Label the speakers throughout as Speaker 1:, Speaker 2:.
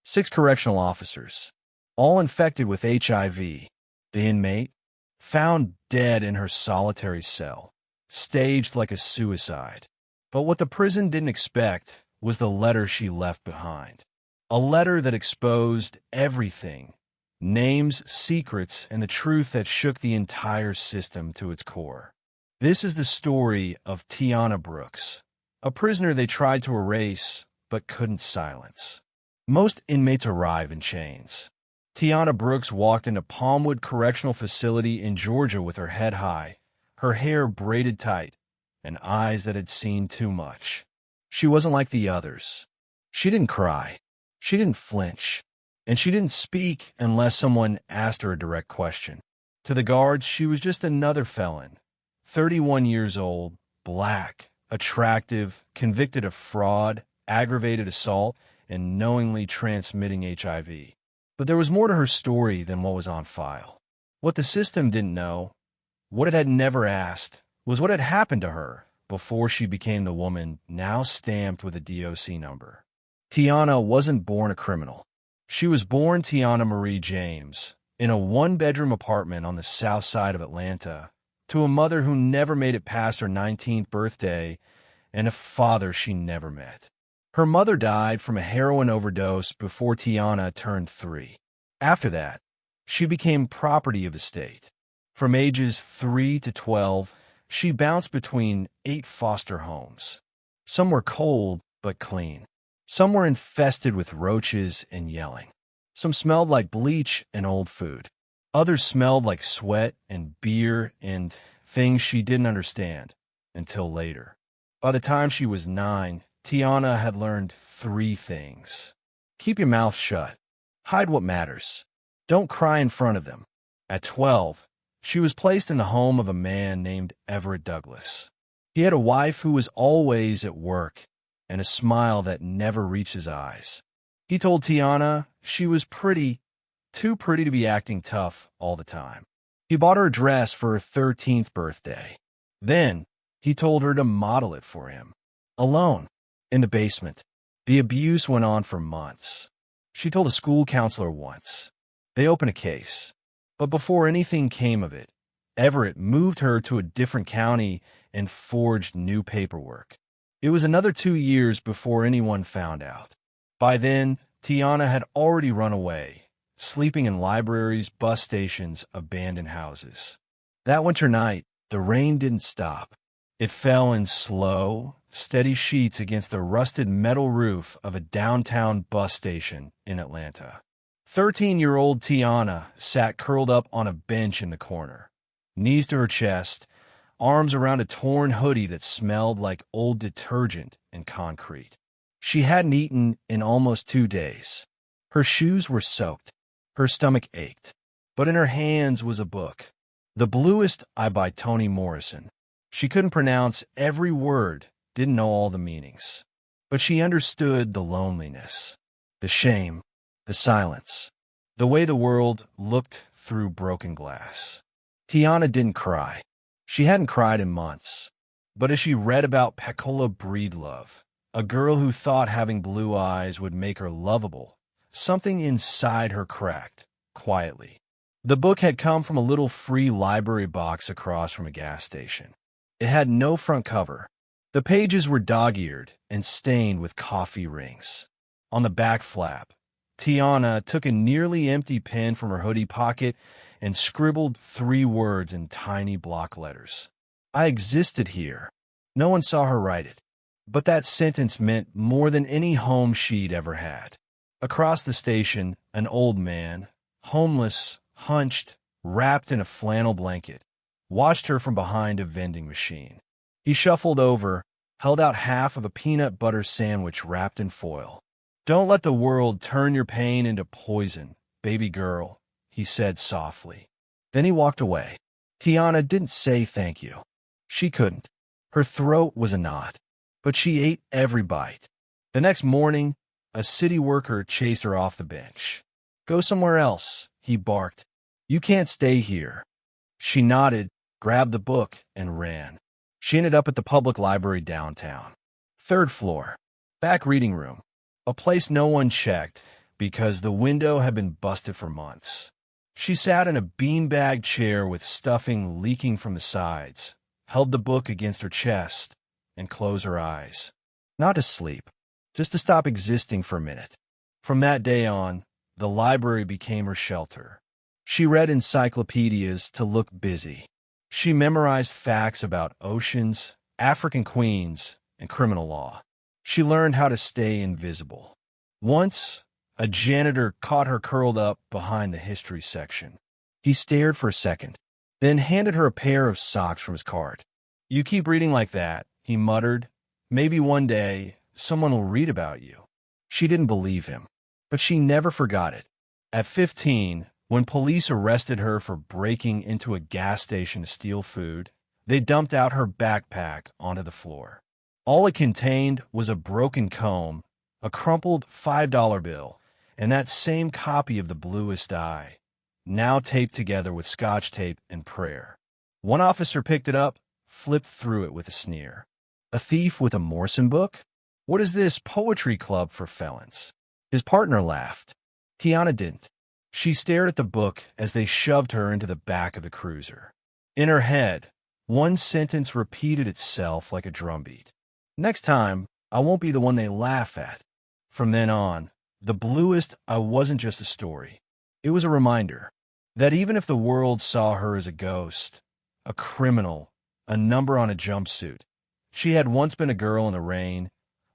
Speaker 1: 6 correctional officers, all infected with HIV. The inmate, found dead in her solitary cell, staged like a suicide. But what the prison didn't expect was the letter she left behind. A letter that exposed everything, names, secrets, and the truth that shook the entire system to its core. This is the story of Tiana Brooks, a prisoner they tried to erase but couldn't silence. Most inmates arrive in chains. Tiana Brooks walked into Palmwood Correctional Facility in Georgia with her head high, her hair braided tight, and eyes that had seen too much. She wasn't like the others. She didn't cry. She didn't flinch. And she didn't speak unless someone asked her a direct question. To the guards, she was just another felon, 31 years old, black, attractive, convicted of fraud, aggravated assault, and knowingly transmitting HIV. But there was more to her story than what was on file. What the system didn't know, what it had never asked, was what had happened to her before she became the woman now stamped with a DOC number. Tiana wasn't born a criminal. She was born Tiana Marie James in a one-bedroom apartment on the south side of Atlanta to a mother who never made it past her 19th birthday and a father she never met. Her mother died from a heroin overdose before Tiana turned 3. After that, she became property of the state. From ages 3 to 12, she bounced between 8 foster homes. Some were cold but clean. Some were infested with roaches and yelling. Some smelled like bleach and old food. Others smelled like sweat and beer and things she didn't understand until later. By the time she was 9, Tiana had learned 3 things. Keep your mouth shut. Hide what matters. Don't cry in front of them. At 12, she was placed in the home of a man named Everett Douglas. He had a wife who was always at work and a smile that never reached his eyes. He told Tiana she was pretty, too pretty to be acting tough all the time. He bought her a dress for her 13th birthday. Then, he told her to model it for him. Alone. In the basement. The abuse went on for months. She told a school counselor once. They opened a case. But before anything came of it, Everett moved her to a different county and forged new paperwork. It was another 2 years before anyone found out. By then, Tiana had already run away, sleeping in libraries, bus stations, abandoned houses. That winter night, the rain didn't stop. It fell in slow, steady sheets against the rusted metal roof of a downtown bus station in Atlanta. 13-year-old Tiana sat curled up on a bench in the corner, knees to her chest, arms around a torn hoodie that smelled like old detergent and concrete. She hadn't eaten in almost 2 days. Her shoes were soaked. Her stomach ached. But in her hands was a book, The Bluest Eye by Toni Morrison. She couldn't pronounce every word, didn't know all the meanings. But she understood the loneliness, the shame, the silence, the way the world looked through broken glass. Tiana didn't cry. She hadn't cried in months. But as she read about Pecola Breedlove, a girl who thought having blue eyes would make her lovable, something inside her cracked, quietly. The book had come from a little free library box across from a gas station. It had no front cover. The pages were dog-eared and stained with coffee rings. On the back flap, Tiana took a nearly empty pen from her hoodie pocket and scribbled 3 words in tiny block letters. I existed here. No one saw her write it. But that sentence meant more than any home she'd ever had. Across the station, an old man, homeless, hunched, wrapped in a flannel blanket, watched her from behind a vending machine. He shuffled over, held out half of a peanut butter sandwich wrapped in foil. "Don't let the world turn your pain into poison, baby girl," he said softly. Then he walked away. Tiana didn't say thank you. She couldn't. Her throat was a knot. But she ate every bite. The next morning, a city worker chased her off the bench. "Go somewhere else," he barked. "You can't stay here." She nodded, grabbed the book, and ran. She ended up at the public library downtown. 3rd floor. Back reading room. A place no one checked, because the window had been busted for months. She sat in a beanbag chair with stuffing leaking from the sides, held the book against her chest, and closed her eyes. Not to sleep, just to stop existing for a minute. From that day on, the library became her shelter. She read encyclopedias to look busy. She memorized facts about oceans, African queens, and criminal law. She learned how to stay invisible. Once, a janitor caught her curled up behind the history section. He stared for a second, then handed her a pair of socks from his cart. "You keep reading like that," he muttered. "Maybe one day, someone will read about you." She didn't believe him, but she never forgot it. At 15, when police arrested her for breaking into a gas station to steal food, they dumped out her backpack onto the floor. All it contained was a broken comb, a crumpled $5 bill, and that same copy of The Bluest Eye, now taped together with Scotch tape and prayer. One officer picked it up, flipped through it with a sneer. "A thief with a Morrison book? What is this poetry club for felons?" His partner laughed. Tiana didn't. She stared at the book as they shoved her into the back of the cruiser. In her head, one sentence repeated itself like a drumbeat. "Next time, I won't be the one they laugh at." From then on, The Bluest Eye wasn't just a story. It was a reminder that even if the world saw her as a ghost, a criminal, a number on a jumpsuit, she had once been a girl in the rain,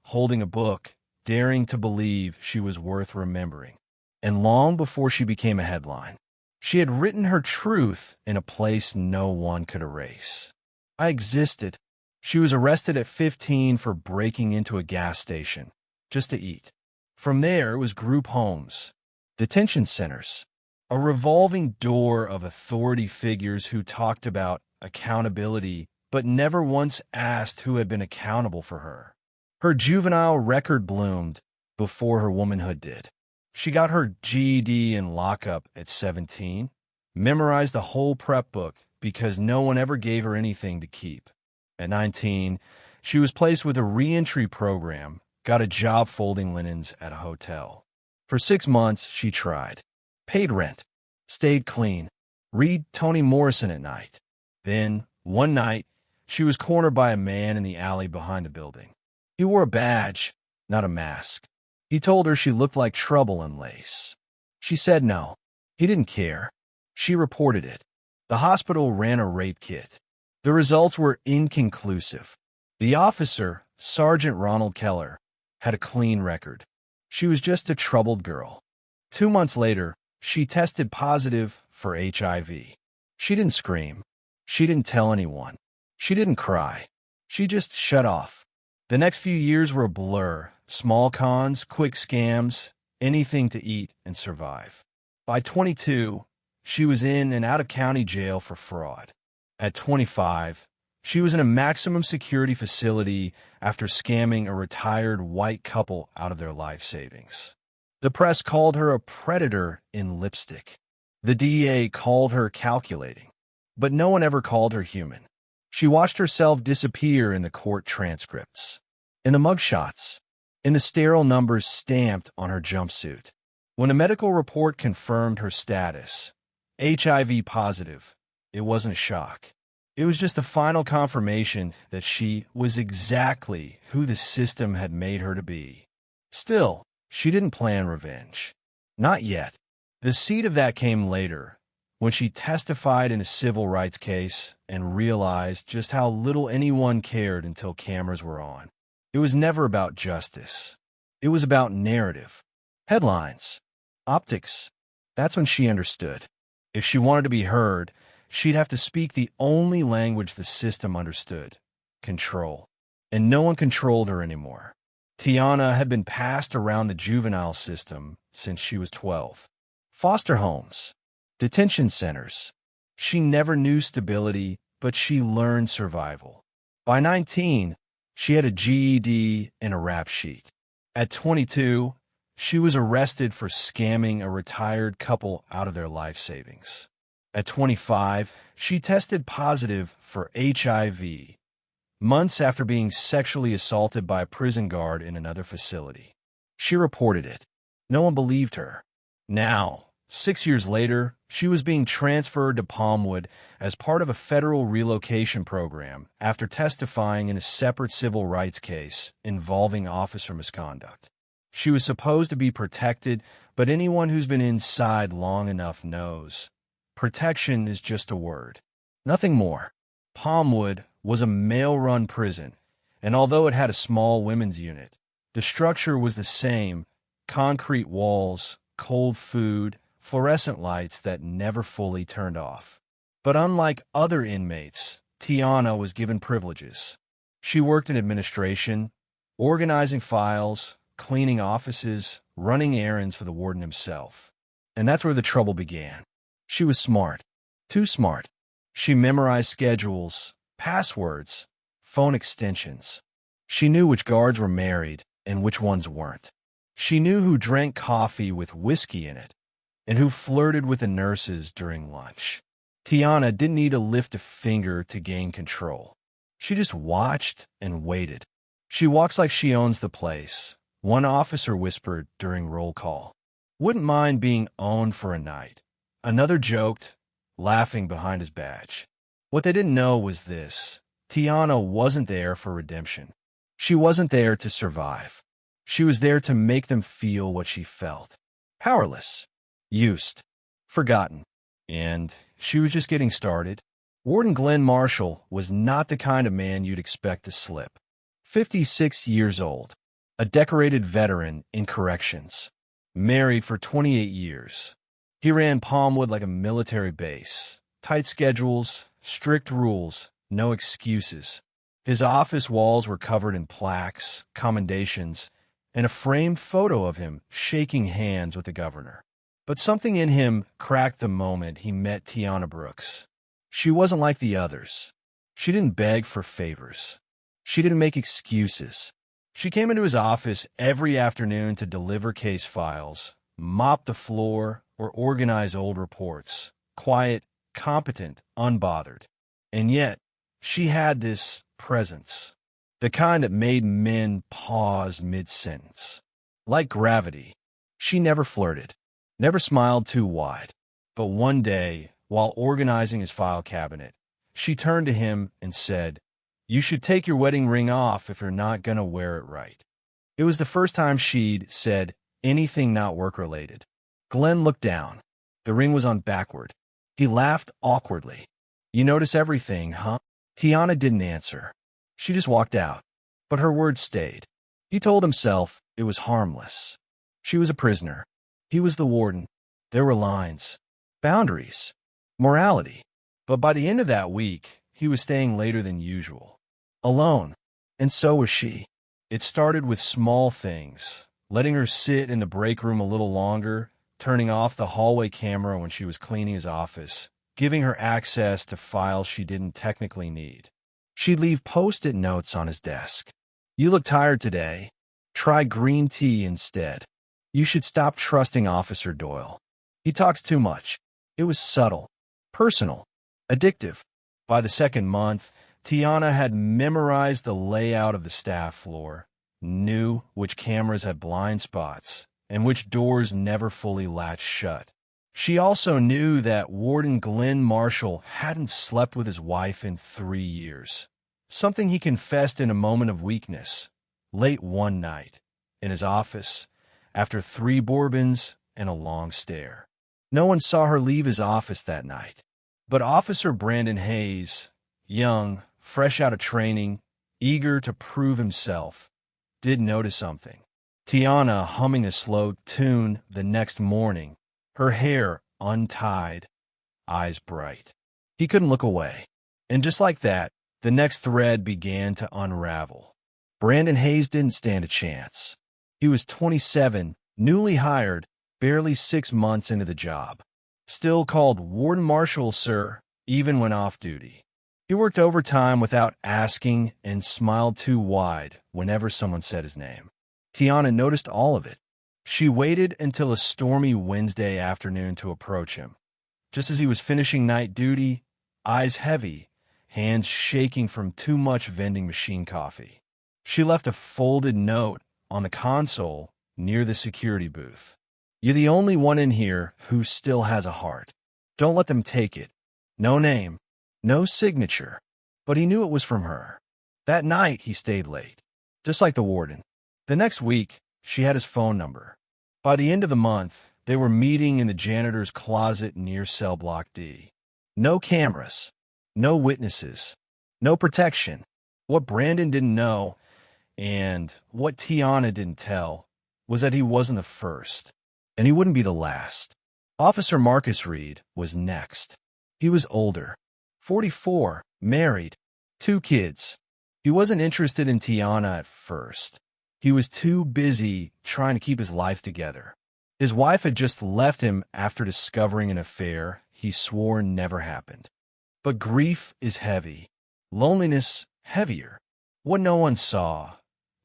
Speaker 1: holding a book, daring to believe she was worth remembering. And long before she became a headline, she had written her truth in a place no one could erase. "I existed." She was arrested at 15 for breaking into a gas station, just to eat. From there, it was group homes, detention centers, a revolving door of authority figures who talked about accountability but never once asked who had been accountable for her. Her juvenile record bloomed before her womanhood did. She got her GED in lockup at 17, memorized the whole prep book because no one ever gave her anything to keep. At 19, she was placed with a reentry program, got a job folding linens at a hotel. For 6 months, she tried. Paid rent, stayed clean, read Toni Morrison at night. Then, one night, she was cornered by a man in the alley behind the building. He wore a badge, not a mask. He told her she looked like trouble in lace. She said no. He didn't care. She reported it. The hospital ran a rape kit. The results were inconclusive. The officer, Sergeant Ronald Keller, had a clean record. She was just a troubled girl. 2 months later, she tested positive for HIV. She didn't scream. She didn't tell anyone. She didn't cry. She just shut off. The next few years were a blur. Small cons, quick scams, anything to eat and survive. By 22, she was in and out of county jail for fraud. At 25, she was in a maximum security facility after scamming a retired white couple out of their life savings. The press called her a predator in lipstick. The DEA called her calculating, but no one ever called her human. She watched herself disappear in the court transcripts, in the mugshots, in the sterile numbers stamped on her jumpsuit. When a medical report confirmed her status, HIV positive, it wasn't a shock. It was just the final confirmation that she was exactly who the system had made her to be. Still, she didn't plan revenge. Not yet. The seed of that came later, when she testified in a civil rights case and realized just how little anyone cared until cameras were on. It was never about justice. It was about narrative. Headlines. Optics. That's when she understood. If she wanted to be heard, she'd have to speak the only language the system understood. Control. And no one controlled her anymore. Tiana had been passed around the juvenile system since she was 12. Foster homes. Detention centers. She never knew stability, but she learned survival. By 19, she had a GED and a rap sheet. At 22, she was arrested for scamming a retired couple out of their life savings. At 25, she tested positive for HIV, months after being sexually assaulted by a prison guard in another facility. She reported it. No one believed her. Now, 6 years later, she was being transferred to Palmwood as part of a federal relocation program after testifying in a separate civil rights case involving officer misconduct. She was supposed to be protected, but anyone who's been inside long enough knows. Protection is just a word. Nothing more. Palmwood was a male-run prison, and although it had a small women's unit, the structure was the same: concrete walls, cold food, fluorescent lights that never fully turned off. But unlike other inmates, Tiana was given privileges. She worked in administration, organizing files, cleaning offices, running errands for the warden himself. And that's where the trouble began. She was smart. Too smart. She memorized schedules, passwords, phone extensions. She knew which guards were married and which ones weren't. She knew who drank coffee with whiskey in it and who flirted with the nurses during lunch. Tiana didn't need to lift a finger to gain control. She just watched and waited. She walks like she owns the place, one officer whispered during roll call. Wouldn't mind being owned for a night. Another joked, laughing behind his badge. What they didn't know was this: Tiana wasn't there for redemption. She wasn't there to survive. She was there to make them feel what she felt. Powerless. Used. Forgotten. And she was just getting started. Warden Glenn Marshall was not the kind of man you'd expect to slip. 56 years old. A decorated veteran in corrections. Married for 28 years. He ran Palmwood like a military base. Tight schedules, strict rules, no excuses. His office walls were covered in plaques, commendations, and a framed photo of him shaking hands with the governor. But something in him cracked the moment he met Tiana Brooks. She wasn't like the others. She didn't beg for favors. She didn't make excuses. She came into his office every afternoon to deliver case files, mop the floor, or organize old reports. Quiet, competent, unbothered. And yet, she had this presence. The kind that made men pause mid-sentence. Like gravity, she never flirted, never smiled too wide. But one day, while organizing his file cabinet, she turned to him and said, "You should take your wedding ring off if you're not gonna wear it right." It was the first time she'd said anything not work-related. Glenn looked down. The ring was on backward. He laughed awkwardly. "You notice everything, huh?" Tiana didn't answer. She just walked out. But her words stayed. He told himself it was harmless. She was a prisoner. He was the warden. There were lines, boundaries, morality. But by the end of that week, he was staying later than usual. Alone. And so was she. It started with small things, letting her sit in the break room a little longer, turning off the hallway camera when she was cleaning his office, giving her access to files she didn't technically need. She'd leave post-it notes on his desk. "You look tired today. Try green tea instead. You should stop trusting Officer Doyle. He talks too much." It was subtle, personal, addictive. By the second month, Tiana had memorized the layout of the staff floor, knew which cameras had blind spots, and which doors never fully latched shut. She also knew that Warden Glenn Marshall hadn't slept with his wife in 3 years, something he confessed in a moment of weakness, late one night, in his office, after 3 bourbons and a long stare. No one saw her leave his office that night, but Officer Brandon Hayes, young, fresh out of training, eager to prove himself, did notice something. Tiana humming a slow tune the next morning, her hair untied, eyes bright. He couldn't look away. And just like that, the next thread began to unravel. Brandon Hayes didn't stand a chance. He was 27, newly hired, barely 6 months into the job. Still called Warden Marshall, sir, even when off duty. He worked overtime without asking and smiled too wide whenever someone said his name. Tiana noticed all of it. She waited until a stormy Wednesday afternoon to approach him. Just as he was finishing night duty, eyes heavy, hands shaking from too much vending machine coffee. She left a folded note on the console near the security booth. You're the only one in here who still has a heart. Don't let them take it. No name, no signature. But he knew it was from her. That night, he stayed late, just like the warden. The next week, she had his phone number. By the end of the month, they were meeting in the janitor's closet near cell block D. No cameras, no witnesses, no protection. What Brandon didn't know, and what Tiana didn't tell, was that he wasn't the first, and he wouldn't be the last. Officer Marcus Reed was next. He was older, 44, married, 2 kids. He wasn't interested in Tiana at first. He was too busy trying to keep his life together. His wife had just left him after discovering an affair he swore never happened. But grief is heavy, loneliness heavier. What no one saw,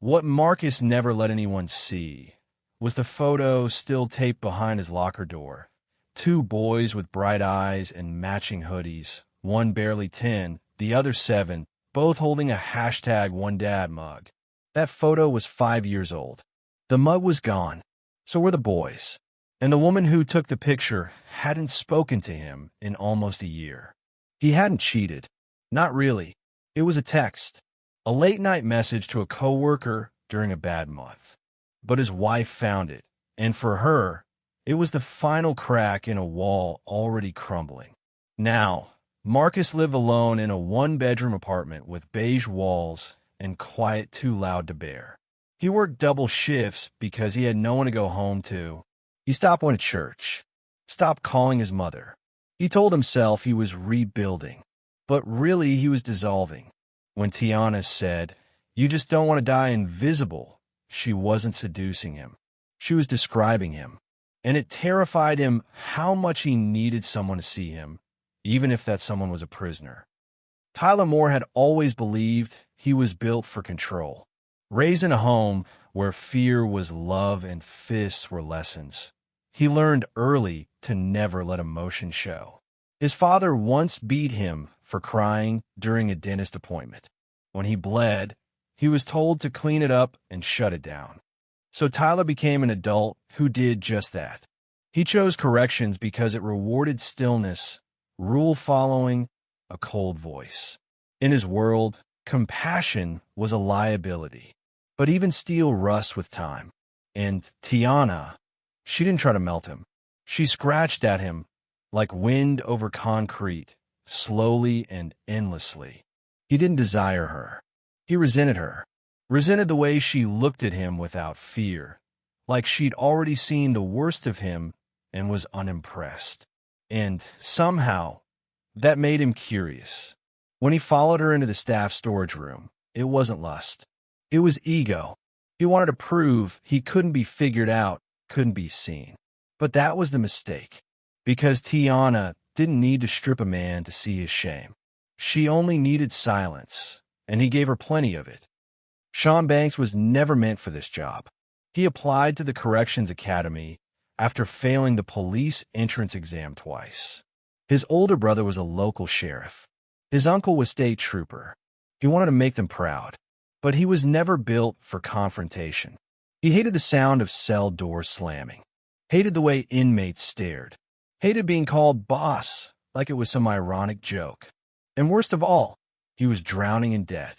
Speaker 1: what Marcus never let anyone see, was the photo still taped behind his locker door. 2 boys with bright eyes and matching hoodies, one barely 10, the other 7, both holding a #OneDad mug. That photo was 5 years old. The mug was gone. So were the boys. And the woman who took the picture hadn't spoken to him in almost a year. He hadn't cheated. Not really. It was a text. A late-night message to a coworker during a bad month. But his wife found it. And for her, it was the final crack in a wall already crumbling. Now, Marcus lived alone in a 1-bedroom apartment with beige walls and quiet too loud to bear. He worked double shifts because he had no one to go home to. He stopped going to church, stopped calling his mother. He told himself he was rebuilding, but really he was dissolving. When Tiana said, "You just don't want to die invisible," she wasn't seducing him. She was describing him, and it terrified him how much he needed someone to see him, even if that someone was a prisoner. Tyler Moore had always believed he was built for control. Raised in a home where fear was love and fists were lessons, he learned early to never let emotion show. His father once beat him for crying during a dentist appointment. When he bled, he was told to clean it up and shut it down. So Tyler became an adult who did just that. He chose corrections because it rewarded stillness, rule following, a cold voice. In his world, compassion was a liability. But even steel rusts with time. And Tiana, she didn't try to melt him. She scratched at him like wind over concrete, slowly and endlessly. He didn't desire her. He resented her. Resented the way she looked at him without fear, like she'd already seen the worst of him and was unimpressed. And somehow, that made him curious. When he followed her into the staff storage room, it wasn't lust. It was ego. He wanted to prove he couldn't be figured out, couldn't be seen. But that was the mistake, because Tiana didn't need to strip a man to see his shame. She only needed silence, and he gave her plenty of it. Sean Banks was never meant for this job. He applied to the Corrections Academy after failing the police entrance exam twice. His older brother was a local sheriff. His uncle was state trooper. He wanted to make them proud. But he was never built for confrontation. He hated the sound of cell doors slamming, hated the way inmates stared, hated being called boss like it was some ironic joke. And worst of all, he was drowning in debt.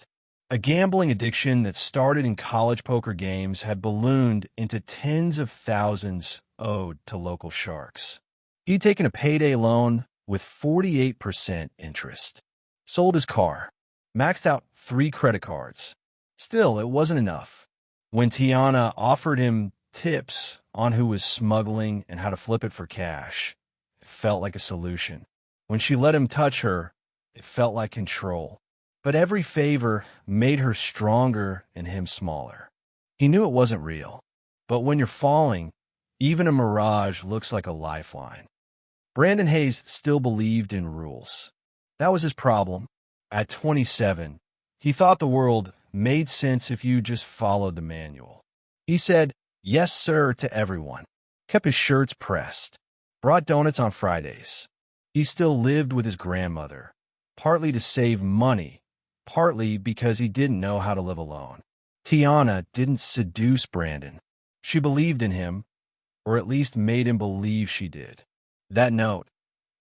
Speaker 1: A gambling addiction that started in college poker games had ballooned into tens of thousands owed to local sharks. He'd taken a payday loan with 48% interest, sold his car, maxed out 3 credit cards. Still, it wasn't enough. When Tiana offered him tips on who was smuggling and how to flip it for cash, it felt like a solution. When she let him touch her, it felt like control. But every favor made her stronger and him smaller. He knew it wasn't real. But when you're falling, even a mirage looks like a lifeline. Brandon Hayes still believed in rules. That was his problem. At 27, he thought the world made sense if you just followed the manual. He said, "Yes, sir," to everyone, kept his shirts pressed, brought donuts on Fridays. He still lived with his grandmother, partly to save money, partly because he didn't know how to live alone. Tiana didn't seduce Brandon. She believed in him, or at least made him believe she did. That note,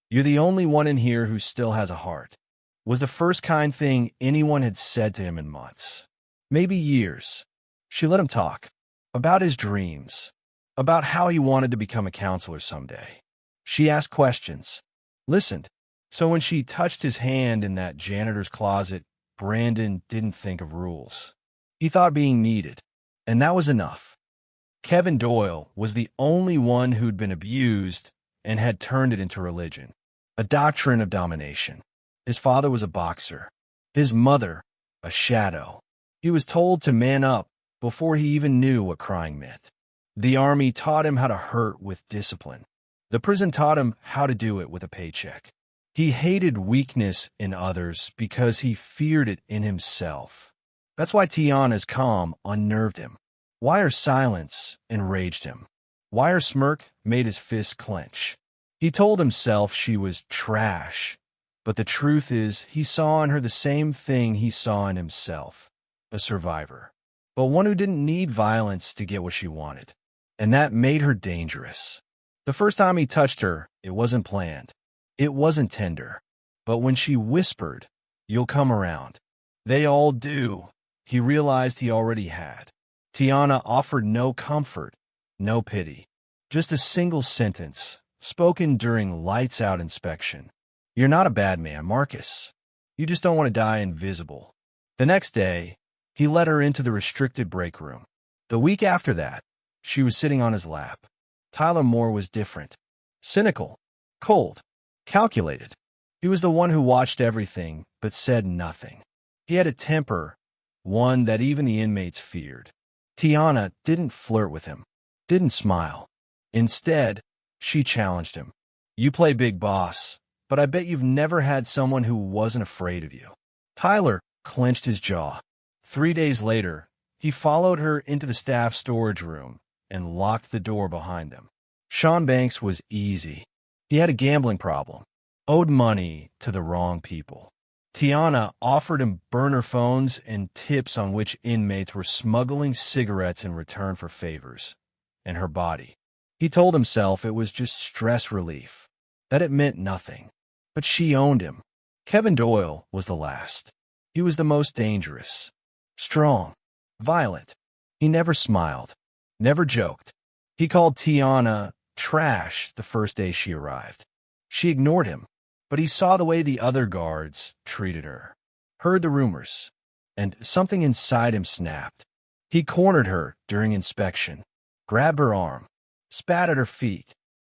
Speaker 1: "You're the only one in here who still has a heart," was the first kind thing anyone had said to him in months, maybe years. She let him talk about his dreams, about how he wanted to become a counselor someday. She asked questions, listened. So when she touched his hand in that janitor's closet, Brandon didn't think of rules. He thought being needed, and that was enough. Kevin Doyle was the only one who'd been abused and had turned it into religion, a doctrine of domination. His father was a boxer, his mother a shadow. He was told to man up before he even knew what crying meant. The army taught him how to hurt with discipline. The prison taught him how to do it with a paycheck. He hated weakness in others because he feared it in himself. That's why Tiana's calm unnerved him, why her silence enraged him, why her smirk made his fists clench. He told himself she was trash, but the truth is he saw in her the same thing he saw in himself, a survivor, but one who didn't need violence to get what she wanted. And that made her dangerous. The first time he touched her, it wasn't planned. It wasn't tender. But when she whispered, "You'll come around," they all do, he realized he already had. Tiana offered no comfort, no pity. Just a single sentence, spoken during lights-out inspection. "You're not a bad man, Marcus. You just don't want to die invisible." The next day, he let her into the restricted break room. The week after that, she was sitting on his lap. Tyler Moore was different. Cynical, cold, calculated. He was the one who watched everything but said nothing. He had a temper, one that even the inmates feared. Tiana didn't flirt with him, didn't smile. Instead, she challenged him. "You play big boss, but I bet you've never had someone who wasn't afraid of you." Tyler clenched his jaw. 3 days later, he followed her into the staff storage room and locked the door behind them. Sean Banks was easy. He had a gambling problem, owed money to the wrong people. Tiana offered him burner phones and tips on which inmates were smuggling cigarettes in return for favors, and her body. He told himself it was just stress relief, that it meant nothing. But she owned him. Kevin Doyle was the last. He was the most dangerous. Strong, violent. He never smiled, never joked. He called Tiana trash the first day she arrived. She ignored him, but he saw the way the other guards treated her, heard the rumors, and something inside him snapped. He cornered her during inspection, grabbed her arm, spat at her feet.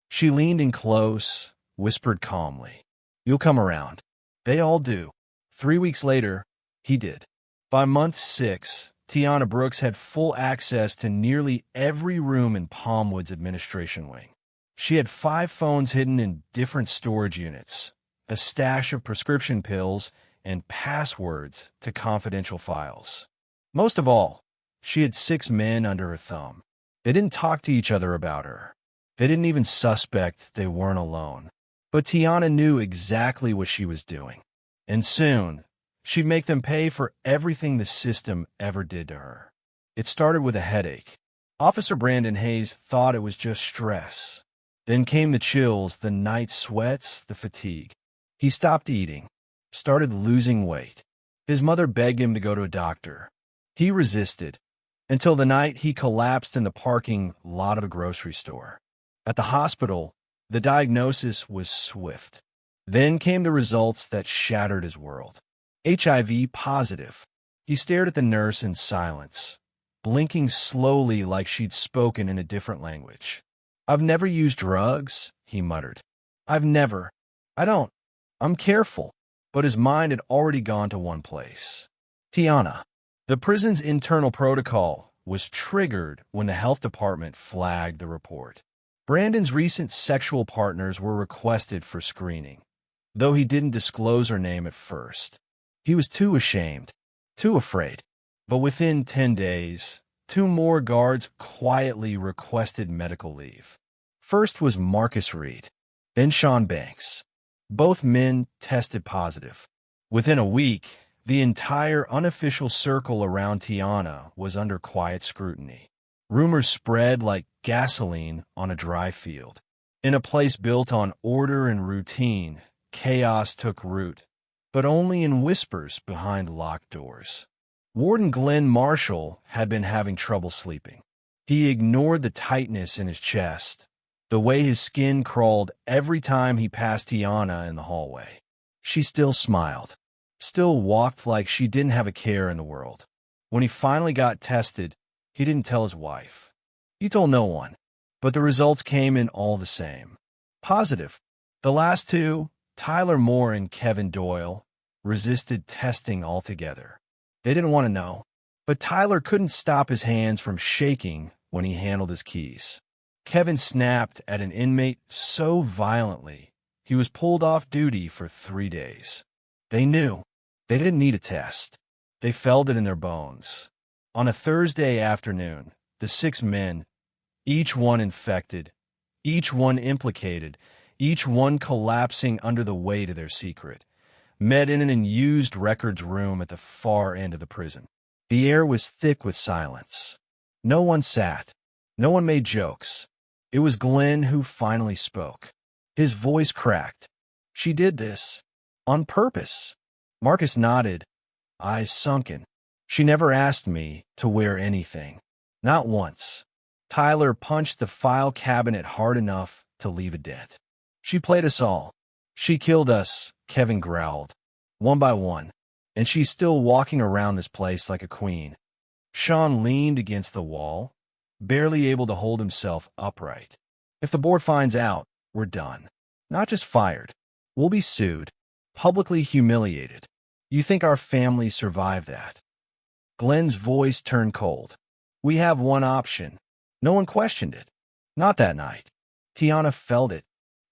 Speaker 1: She leaned in close, whispered calmly, "You'll come around." They all do. 3 weeks later, he did. By month 6, Tiana Brooks had full access to nearly every room in Palmwood's administration wing. She had 5 phones hidden in different storage units, a stash of prescription pills, and passwords to confidential files. Most of all, she had 6 men under her thumb. They didn't talk to each other about her. They didn't even suspect they weren't alone. But Tiana knew exactly what she was doing. And soon, she'd make them pay for everything the system ever did to her. It started with a headache. Officer Brandon Hayes thought it was just stress. Then came the chills, the night sweats, the fatigue. He stopped eating, started losing weight. His mother begged him to go to a doctor. He resisted, until the night he collapsed in the parking lot of a grocery store. At the hospital, the diagnosis was swift. Then came the results that shattered his world. HIV positive. He stared at the nurse in silence, blinking slowly like she'd spoken in a different language. "I've never used drugs," he muttered. I don't. I'm careful." But his mind had already gone to one place. Tiana. The prison's internal protocol was triggered when the health department flagged the report. Brandon's recent sexual partners were requested for screening, though he didn't disclose her name at first. He was too ashamed, too afraid. But within 10 days, 2 more guards quietly requested medical leave. First was Marcus Reed, then Sean Banks. Both men tested positive. Within a week, the entire unofficial circle around Tiana was under quiet scrutiny. Rumors spread like gasoline on a dry field. In a place built on order and routine, chaos took root, but only in whispers behind locked doors. Warden Glenn Marshall had been having trouble sleeping. He ignored the tightness in his chest, the way his skin crawled every time he passed Tiana in the hallway. She still smiled, still walked like she didn't have a care in the world. When he finally got tested, he didn't tell his wife. He told no one, but the results came in all the same. Positive. The last two, Tyler Moore and Kevin Doyle, resisted testing altogether. They didn't want to know, but Tyler couldn't stop his hands from shaking when he handled his keys. Kevin snapped at an inmate so violently, he was pulled off duty for 3 days. They knew. They didn't need a test. They felt it in their bones. On a Thursday afternoon, the 6 men, each one infected, each one implicated, each one collapsing under the weight of their secret, met in an unused records room at the far end of the prison. The air was thick with silence. No one sat. No one made jokes. It was Glenn who finally spoke. His voice cracked. She did this. On purpose. Marcus nodded, eyes sunken. She never asked me to wear anything. Not once. Tyler punched the file cabinet hard enough to leave a dent. She played us all. She killed us, Kevin growled, one by one, and she's still walking around this place like a queen. Sean leaned against the wall, barely able to hold himself upright. If the board finds out, we're done. Not just fired. We'll be sued, publicly humiliated. You think our family survived that? Glenn's voice turned cold. We have one option. No one questioned it. Not that night. Tiana felt it.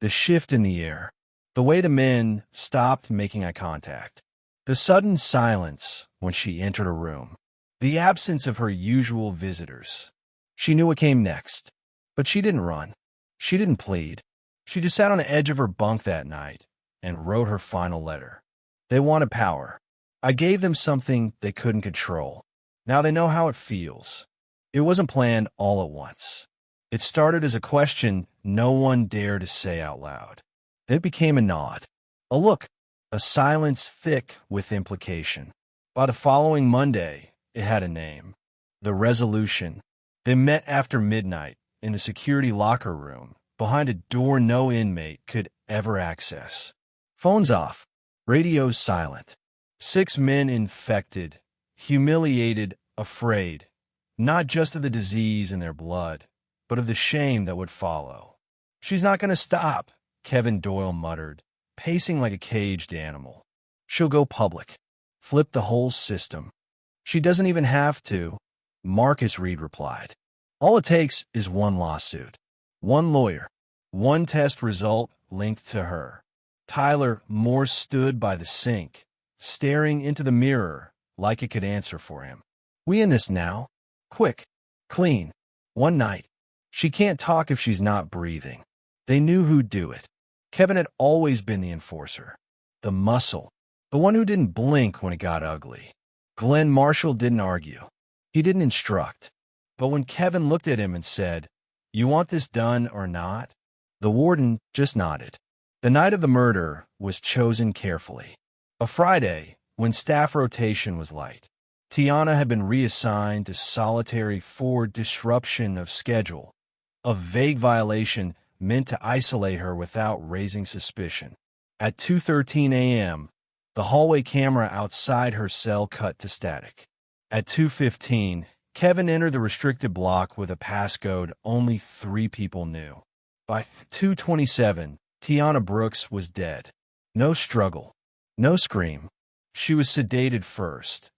Speaker 1: The shift in the air. The way the men stopped making eye contact. The sudden silence when she entered a room. The absence of her usual visitors. She knew what came next. But she didn't run. She didn't plead. She just sat on the edge of her bunk that night and wrote her final letter. They wanted power. I gave them something they couldn't control. Now they know how it feels. It wasn't planned all at once. It started as a question no one dared to say out loud. It became a nod, a look, a silence thick with implication. By the following Monday, it had a name. The Resolution. They met after midnight in the security locker room, behind a door no inmate could ever access. Phones off, radios silent. 6 men infected, humiliated, afraid, not just of the disease in their blood, but of the shame that would follow. She's not going to stop, Kevin Doyle muttered, pacing like a caged animal. She'll go public, flip the whole system. She doesn't even have to, Marcus Reed replied. All it takes is one lawsuit, one lawyer, one test result linked to her. Tyler Moore stood by the sink, staring into the mirror like it could answer for him. We in this now. Quick. Clean. One night. She can't talk if she's not breathing. They knew who'd do it. Kevin had always been the enforcer. The muscle. The one who didn't blink when it got ugly. Glenn Marshall didn't argue. He didn't instruct. But when Kevin looked at him and said, "You want this done or not?" the warden just nodded. The night of the murder was chosen carefully. A Friday, when staff rotation was light. Tiana had been reassigned to solitary for disruption of schedule, a vague violation meant to isolate her without raising suspicion. At 2:13 a.m., the hallway camera outside her cell cut to static. At 2:15, Kevin entered the restricted block with a passcode only 3 people knew. By 2:27, Tiana Brooks was dead. No struggle. No scream. She was sedated first.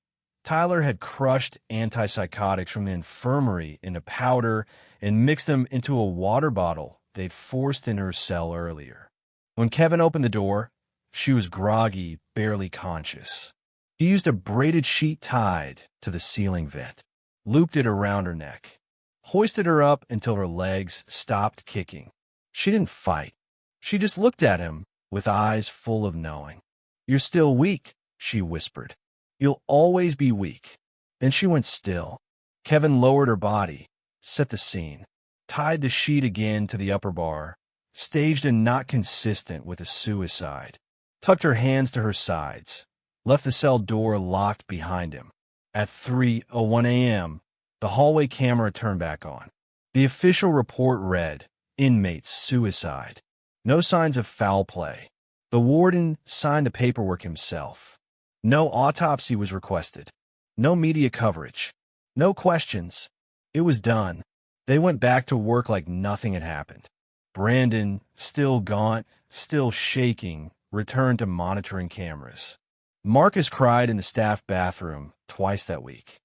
Speaker 1: Tyler had crushed antipsychotics from the infirmary into powder and mixed them into a water bottle they'd forced in her cell earlier. When Kevin opened the door, she was groggy, barely conscious. He used a braided sheet tied to the ceiling vent, looped it around her neck, hoisted her up until her legs stopped kicking. She didn't fight. She just looked at him with eyes full of knowing. "You're still weak," she whispered. "You'll always be weak." Then she went still. Kevin lowered her body, set the scene, tied the sheet again to the upper bar, staged a knot consistent with a suicide, tucked her hands to her sides, left the cell door locked behind him. At 3:01 a.m., the hallway camera turned back on. The official report read, "Inmate suicide. No signs of foul play." The warden signed the paperwork himself. No autopsy was requested. No media coverage. No questions. It was done. They went back to work like nothing had happened. Brandon, still gaunt, still shaking, returned to monitoring cameras. Marcus cried in the staff bathroom twice that week.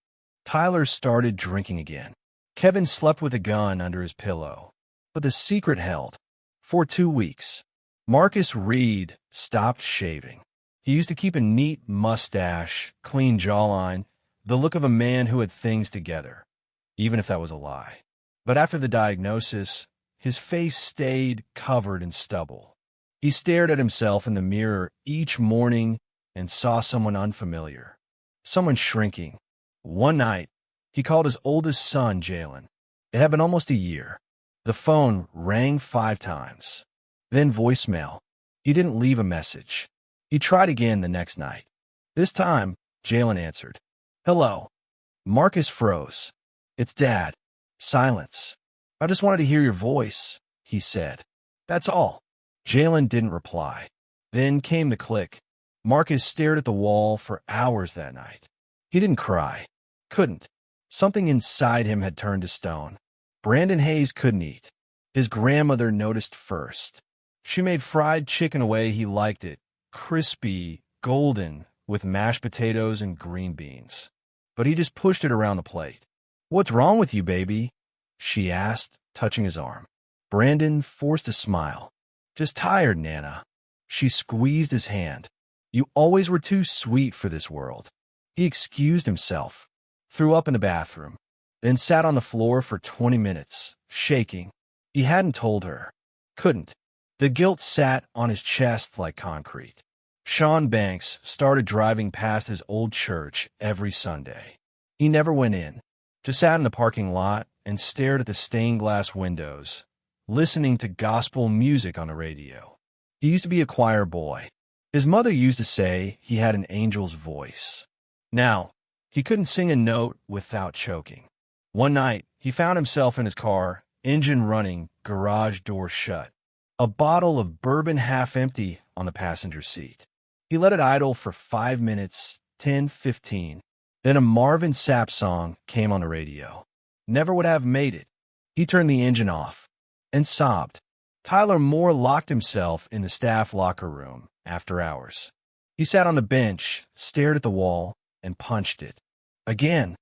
Speaker 1: Tyler started drinking again. Kevin slept with a gun under his pillow. But the secret held. For 2 weeks. Marcus Reed stopped shaving. He used to keep a neat mustache, clean jawline, the look of a man who had things together, even if that was a lie. But after the diagnosis, his face stayed covered in stubble. He stared at himself in the mirror each morning and saw someone unfamiliar, someone shrinking. One night, he called his oldest son, Jalen. It had been almost a year. The phone rang 5 times. Then voicemail. He didn't leave a message. He tried again the next night. This time, Jalen answered. "Hello." Marcus froze. "It's Dad." Silence. "I just wanted to hear your voice," he said. "That's all." Jalen didn't reply. Then came the click. Marcus stared at the wall for hours that night. He didn't cry. Couldn't. Something inside him had turned to stone. Brandon Hayes couldn't eat. His grandmother noticed first. She made fried chicken a way he liked it, crispy, golden, with mashed potatoes and green beans. But he just pushed it around the plate. "What's wrong with you, baby?" she asked, touching his arm. Brandon forced a smile. "Just tired, Nana." She squeezed his hand. "You always were too sweet for this world." He excused himself, threw up in the bathroom, then sat on the floor for 20 minutes, shaking. He hadn't told her. Couldn't. The guilt sat on his chest like concrete. Sean Banks started driving past his old church every Sunday. He never went in, just sat in the parking lot and stared at the stained glass windows, listening to gospel music on the radio. He used to be a choir boy. His mother used to say he had an angel's voice. Now, he couldn't sing a note without choking. One night, he found himself in his car, engine running, garage door shut. A bottle of bourbon half empty on the passenger seat. He let it idle for 5 minutes, 10, 15. Then a Marvin Sapp song came on the radio. Never would have made it. He turned the engine off and sobbed. Tyler Moore locked himself in the staff locker room after hours. He sat on the bench, stared at the wall, and punched it. Again,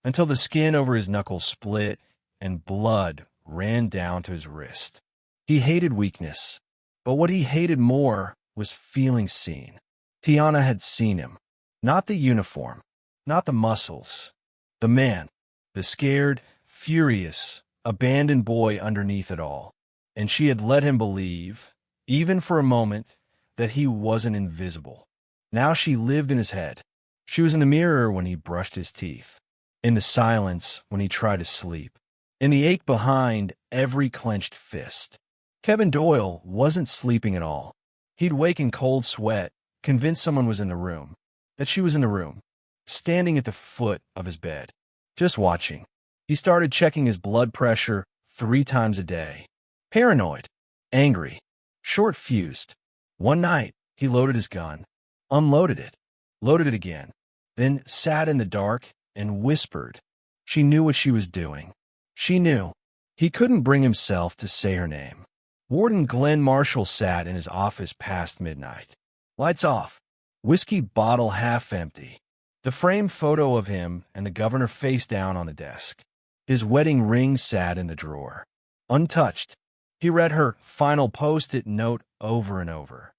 Speaker 1: until the skin over his knuckles split and blood ran down to his wrist. He hated weakness, but what he hated more was feeling seen. Tiana had seen him. Not the uniform, not the muscles. The man, the scared, furious, abandoned boy underneath it all. And she had let him believe, even for a moment, that he wasn't invisible. Now she lived in his head. She was in the mirror when he brushed his teeth, in the silence when he tried to sleep, in the ache behind every clenched fist. Kevin Doyle wasn't sleeping at all. He'd wake in cold sweat, convinced someone was in the room, that she was in the room, standing at the foot of his bed, just watching. He started checking his blood pressure 3 times a day. Paranoid, angry, short-fused. One night, he loaded his gun, unloaded it, loaded it again, then sat in the dark and whispered. She knew what she was doing. She knew. He couldn't bring himself to say her name. Warden Glenn Marshall sat in his office past midnight. Lights off. Whiskey bottle half empty. The framed photo of him and the governor face down on the desk. His wedding ring sat in the drawer. Untouched. He read her final post-it note over and over.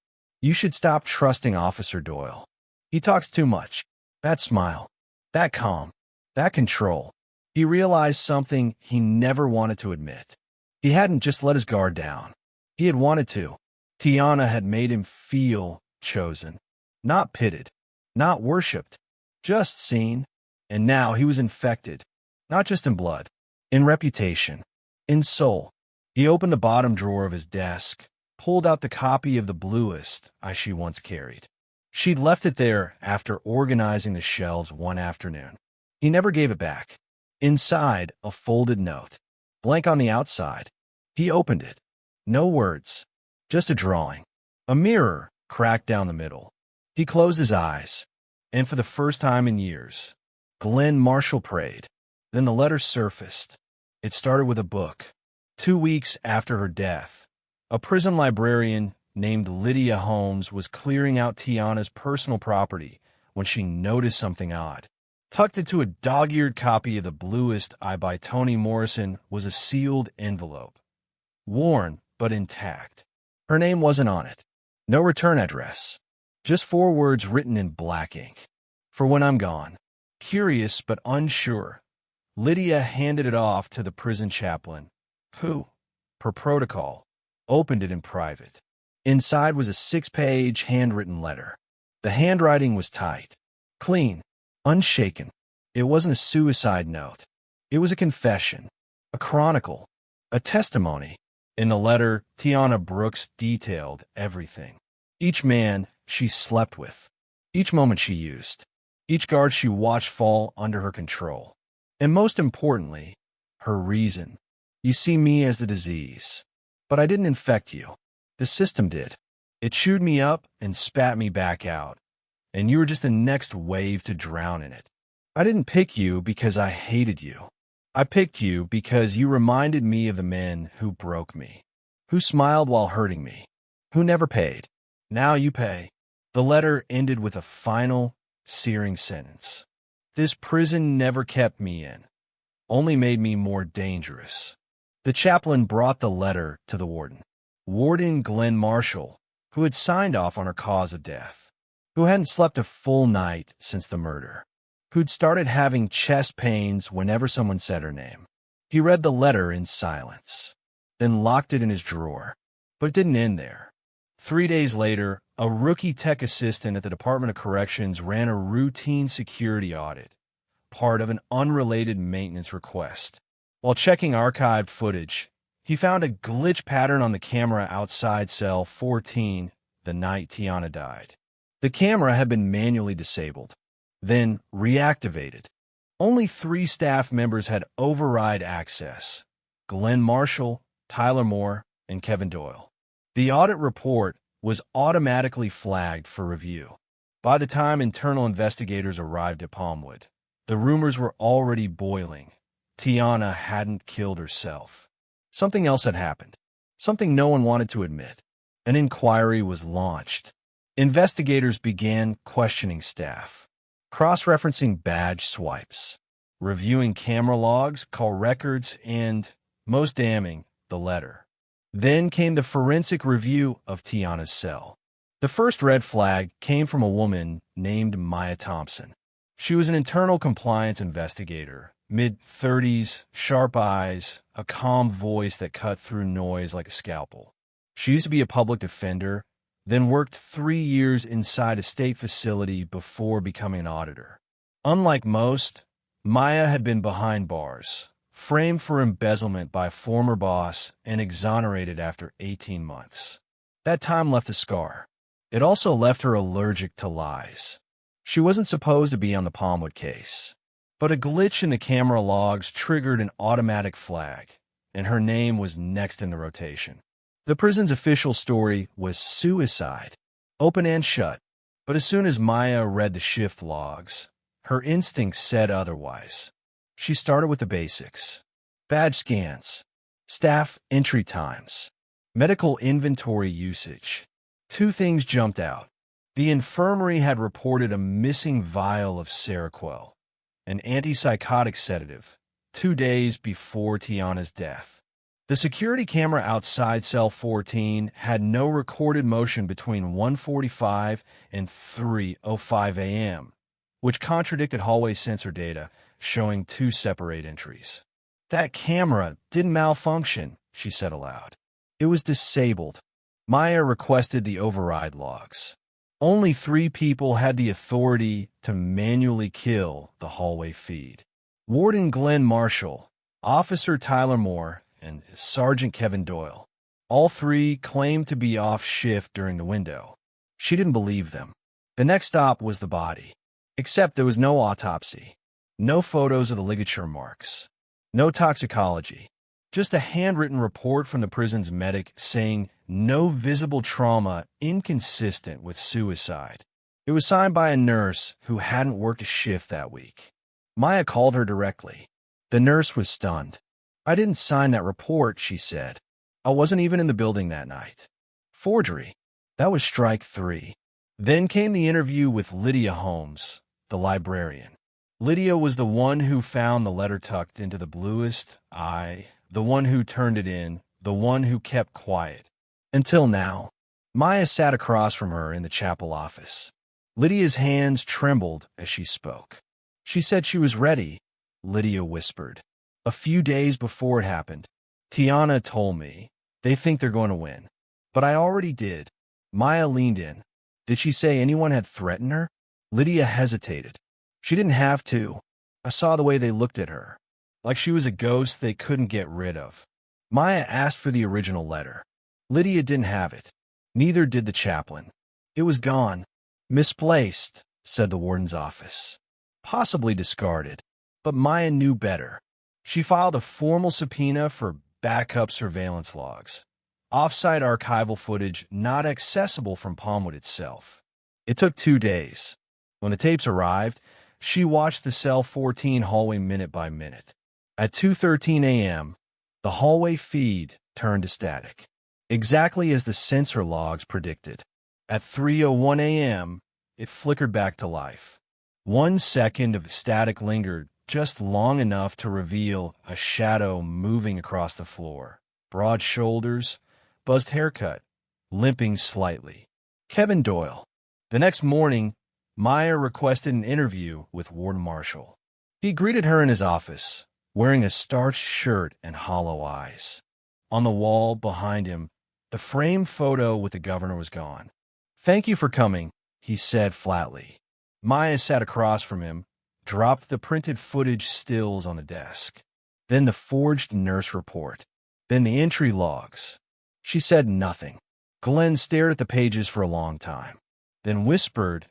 Speaker 1: "You should stop trusting Officer Doyle. He talks too much." That smile. That calm. That control. He realized something he never wanted to admit. He hadn't just let his guard down. He had wanted to. Tiana had made him feel chosen. Not pitted. Not worshipped. Just seen. And now he was infected. Not just in blood, in reputation, in soul. He opened the bottom drawer of his desk, pulled out the copy of the bluest eye she once carried. She'd left it there after organizing the shelves one afternoon. He never gave it back. Inside, a folded note, blank on the outside. He opened it. No words, just a drawing. A mirror cracked down the middle. He closed his eyes, and for the first time in years, Glenn Marshall prayed. Then the letter surfaced. It started with a book. 2 weeks after her death, a prison librarian named Lydia Holmes was clearing out Tiana's personal property when she noticed something odd. Tucked into a dog-eared copy of The Bluest Eye by Toni Morrison was a sealed envelope. Worn, but intact. Her name wasn't on it. No return address. Just 4 words written in black ink. For when I'm gone. Curious but unsure, Lydia handed it off to the prison chaplain, who, per protocol, opened it in private. Inside was a 6-page handwritten letter. The handwriting was tight, clean, unshaken. It wasn't a suicide note. It was a confession, a chronicle, a testimony. In the letter, Tiana Brooks detailed everything. Each man she slept with, each moment she used, each guard she watched fall under her control. And most importantly, her reason. You see me as the disease, but I didn't infect you. The system did. It chewed me up and spat me back out, and you were just the next wave to drown in it. I didn't pick you because I hated you. I picked you because you reminded me of the men who broke me, who smiled while hurting me, who never paid. Now you pay. The letter ended with a final, searing sentence. This prison never kept me in, only made me more dangerous. The chaplain brought the letter to the warden. Warden Glenn Marshall, who had signed off on her cause of death, who hadn't slept a full night since the murder, who'd started having chest pains whenever someone said her name. He read the letter in silence, then locked it in his drawer. But it didn't end there. 3 days later, a rookie tech assistant at the Department of Corrections ran a routine security audit, part of an unrelated maintenance request. While checking archived footage, he found a glitch pattern on the camera outside cell 14 the night Tiana died. The camera had been manually disabled, then reactivated. Only 3 staff members had override access: Glenn Marshall, Tyler Moore, and Kevin Doyle. The audit report was automatically flagged for review. By the time internal investigators arrived at Palmwood, the rumors were already boiling. Tiana hadn't killed herself. Something else had happened, something no one wanted to admit. An inquiry was launched. Investigators began questioning staff, cross-referencing badge swipes, reviewing camera logs, call records, and, most damning, the letter. Then came the forensic review of Tiana's cell. The first red flag came from a woman named Maya Thompson. She was an internal compliance investigator, mid-30s, sharp eyes, a calm voice that cut through noise like a scalpel. She used to be a public defender, then worked 3 years inside a state facility before becoming an auditor. Unlike most, Maya had been behind bars, framed for embezzlement by a former boss, and exonerated after 18 months. That time left a scar. It also left her allergic to lies. She wasn't supposed to be on the Palmwood case, but a glitch in the camera logs triggered an automatic flag, and her name was next in the rotation. The prison's official story was suicide, open and shut, but as soon as Maya read the shift logs, her instincts said otherwise. She started with the basics: badge scans, staff entry times, medical inventory usage. 2 things jumped out. The infirmary had reported a missing vial of Seroquel, an antipsychotic sedative, 2 days before Tiana's death. The security camera outside cell 14 had no recorded motion between 1:45 and 3:05 a.m., which contradicted hallway sensor data showing 2 separate entries. That camera didn't malfunction, she said aloud. It was disabled. Maya requested the override logs. Only 3 people had the authority to manually kill the hallway feed: Warden Glenn Marshall, Officer Tyler Moore, and Sergeant Kevin Doyle. All three claimed to be off shift during the window. She didn't believe them. The next stop was the body. Except there was no autopsy, no photos of the ligature marks, no toxicology, just a handwritten report from the prison's medic saying no visible trauma inconsistent with suicide. It was signed by a nurse who hadn't worked a shift that week. Maya called her directly. The nurse was stunned. "I didn't sign that report," she said. "I wasn't even in the building that night." Forgery. That was strike three. Then came the interview with Lydia Holmes, the librarian. Lydia was the one who found the letter tucked into the bluest eye, the one who turned it in, the one who kept quiet. Until now. Maya sat across from her in the chapel office. Lydia's hands trembled as she spoke. She said she was ready, Lydia whispered. "A few days before it happened, Tiana told me they think they're going to win. But I already did." Maya leaned in. "Did she say anyone had threatened her?" Lydia hesitated. "She didn't have to. I saw the way they looked at her, like she was a ghost they couldn't get rid of." Maya asked for the original letter. Lydia didn't have it. Neither did the chaplain. It was gone. "Misplaced," said the warden's office. "Possibly discarded." But Maya knew better. She filed a formal subpoena for backup surveillance logs, off-site archival footage not accessible from Palmwood itself. It took 2 days. When the tapes arrived, she watched the cell 14 hallway minute by minute. At 2:13 a.m., the hallway feed turned to static, exactly as the sensor logs predicted. At 3:01 a.m., it flickered back to life. 1 second of static lingered just long enough to reveal a shadow moving across the floor. Broad shoulders, buzzed haircut, limping slightly. Kevin Doyle. The next morning, Maya requested an interview with Warden Marshall. He greeted her in his office, wearing a starched shirt and hollow eyes. On the wall behind him, the framed photo with the governor was gone. "Thank you for coming," he said flatly. Maya sat across from him, dropped the printed footage stills on the desk. Then the forged nurse report. Then the entry logs. She said nothing. Glenn stared at the pages for a long time, then whispered,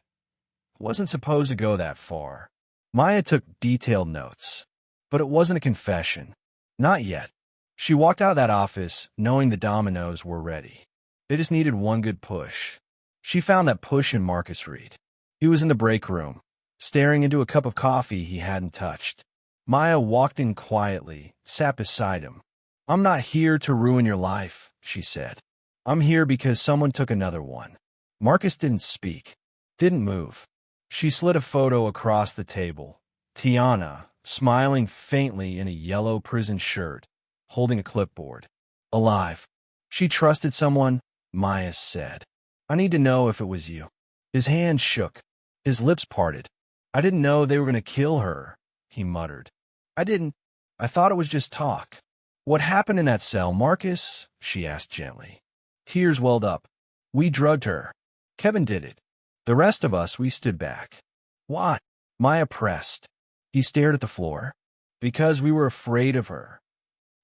Speaker 1: "Wasn't supposed to go that far." Maya took detailed notes. But it wasn't a confession. Not yet. She walked out of that office knowing the dominoes were ready. They just needed one good push. She found that push in Marcus Reed. He was in the break room, staring into a cup of coffee he hadn't touched. Maya walked in quietly, sat beside him. "I'm not here to ruin your life," she said. "I'm here because someone took another one." Marcus didn't speak, didn't move. She slid a photo across the table. Tiana, smiling faintly in a yellow prison shirt, holding a clipboard. "Alive." "She trusted someone," Maya said. "I need to know if it was you." His hand shook. His lips parted. "I didn't know they were going to kill her," he muttered. I thought it was just talk." "What happened in that cell, Marcus?" she asked gently. Tears welled up. "We drugged her. Kevin did it. The rest of us, we stood back." "Why?" Maya pressed. He stared at the floor. "Because we were afraid of her."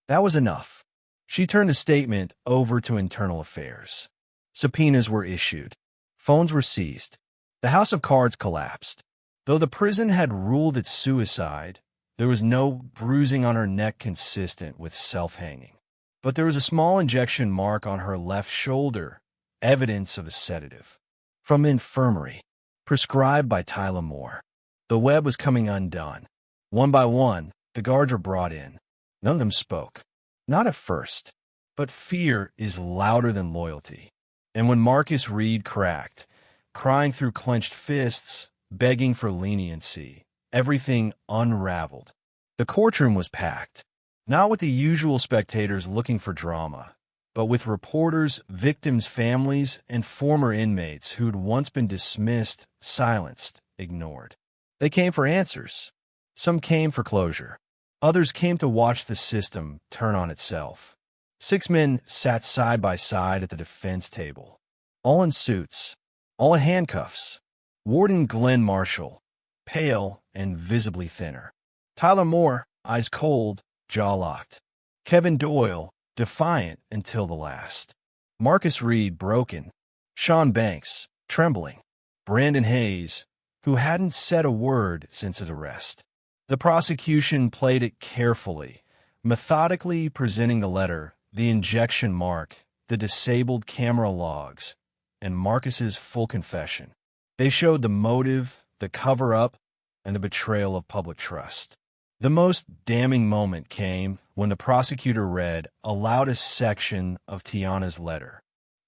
Speaker 1: That was enough. She turned the statement over to Internal Affairs. Subpoenas were issued. Phones were seized. The house of cards collapsed. Though the prison had ruled it suicide, there was no bruising on her neck consistent with self-hanging. But there was a small injection mark on her left shoulder, evidence of a sedative. From the infirmary, prescribed by Tyler Moore. The web was coming undone. One by one, the guards were brought in. None of them spoke. Not at first. But fear is louder than loyalty. And when Marcus Reed cracked, crying through clenched fists, begging for leniency, everything unraveled. The courtroom was packed, not with the usual spectators looking for drama, but with reporters, victims' families, and former inmates who'd once been dismissed, silenced, ignored. They came for answers. Some came for closure. Others came to watch the system turn on itself. 6 men sat side by side at the defense table, all in suits, all in handcuffs. Warden Glenn Marshall, pale and visibly thinner. Tyler Moore, eyes cold, jaw-locked. Kevin Doyle, defiant until the last. Marcus Reed, broken. Sean Banks, trembling. Brandon Hayes, who hadn't said a word since his arrest. The prosecution played it carefully, methodically presenting the letter, the injection mark, the disabled camera logs, and Marcus's full confession. They showed the motive, the cover-up, and the betrayal of public trust. The most damning moment came when the prosecutor read a loudest section of Tiana's letter.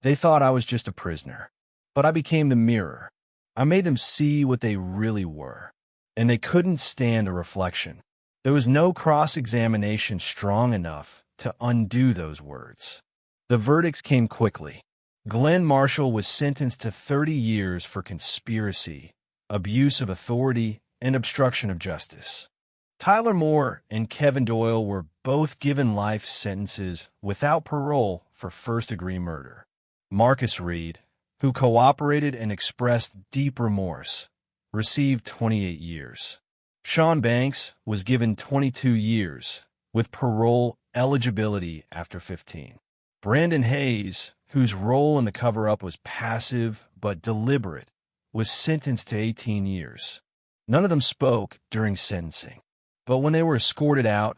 Speaker 1: They thought I was just a prisoner, but I became the mirror. I made them see what they really were, and they couldn't stand a reflection. There was no cross-examination strong enough to undo those words. The verdicts came quickly. Glenn Marshall was sentenced to 30 years for conspiracy, abuse of authority, and obstruction of justice. Tyler Moore and Kevin Doyle were both given life sentences without parole for first-degree murder. Marcus Reed, who cooperated and expressed deep remorse, received 28 years. Sean Banks was given 22 years, with parole eligibility after 15. Brandon Hayes, whose role in the cover-up was passive but deliberate, was sentenced to 18 years. None of them spoke during sentencing, but when they were escorted out,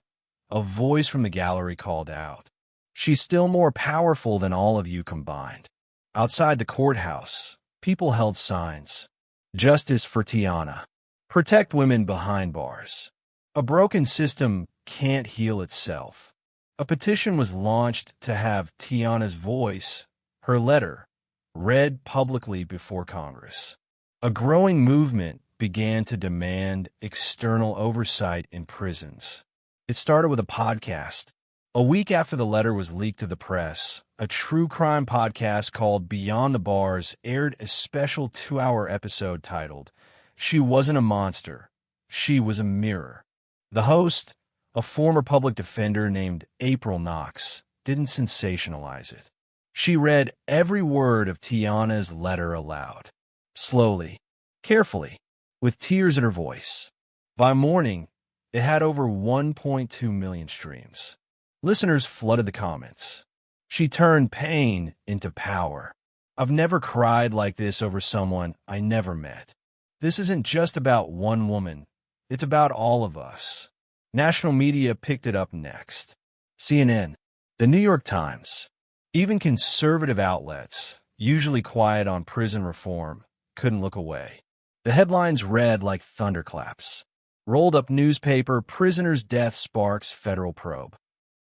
Speaker 1: a voice from the gallery called out, "She's still more powerful than all of you combined." Outside the courthouse, people held signs. "Justice for Tiana. Protect women behind bars. A broken system can't heal itself." A petition was launched to have Tiana's voice, her letter, read publicly before Congress. A growing movement began to demand external oversight in prisons. It started with a podcast. A week after the letter was leaked to the press, a true crime podcast called Beyond the Bars aired a special 2-hour episode titled, "She Wasn't a Monster, She Was a Mirror." The host, a former public defender named April Knox, didn't sensationalize it. She read every word of Tiana's letter aloud, slowly, carefully, with tears in her voice. By morning, it had over 1.2 million streams. Listeners flooded the comments. She turned pain into power. "I've never cried like this over someone I never met. This isn't just about one woman. It's about all of us." National media picked it up next. CNN, the New York Times, even conservative outlets, usually quiet on prison reform, couldn't look away. The headlines read like thunderclaps. Rolled up newspaper, prisoner's death sparks federal probe.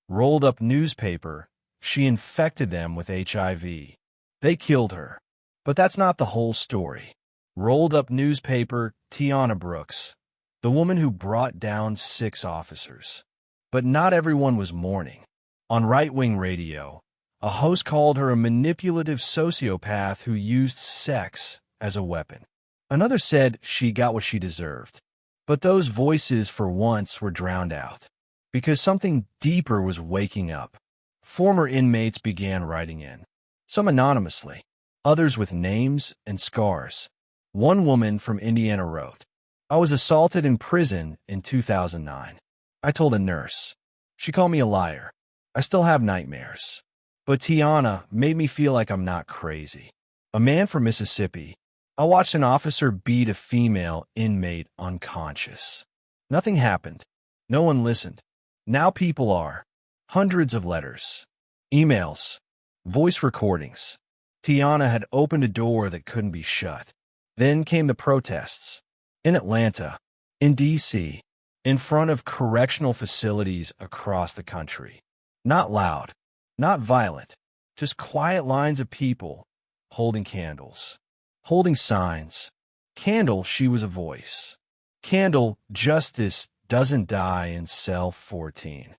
Speaker 1: Rolled up newspaper, she infected them with HIV. They killed her. But that's not the whole story. Rolled up newspaper, Tiana Brooks, the woman who brought down 6 officers. But not everyone was mourning. On right-wing radio, a host called her a manipulative sociopath who used sex as a weapon. Another said she got what she deserved. But those voices, for once, were drowned out, because something deeper was waking up. Former inmates began writing in, some anonymously, others with names and scars. One woman from Indiana wrote, "I was assaulted in prison in 2009. I told a nurse. She called me a liar. I still have nightmares. But Tiana made me feel like I'm not crazy." A man from Mississippi, "I watched an officer beat a female inmate unconscious. Nothing happened. No one listened. Now people are." Hundreds of letters, emails, voice recordings. Tiana had opened a door that couldn't be shut. Then came the protests. In Atlanta, in D.C., in front of correctional facilities across the country. Not loud, not violent, just quiet lines of people holding candles, holding signs. Candle, she was a voice. Candle, justice doesn't die in cell 14.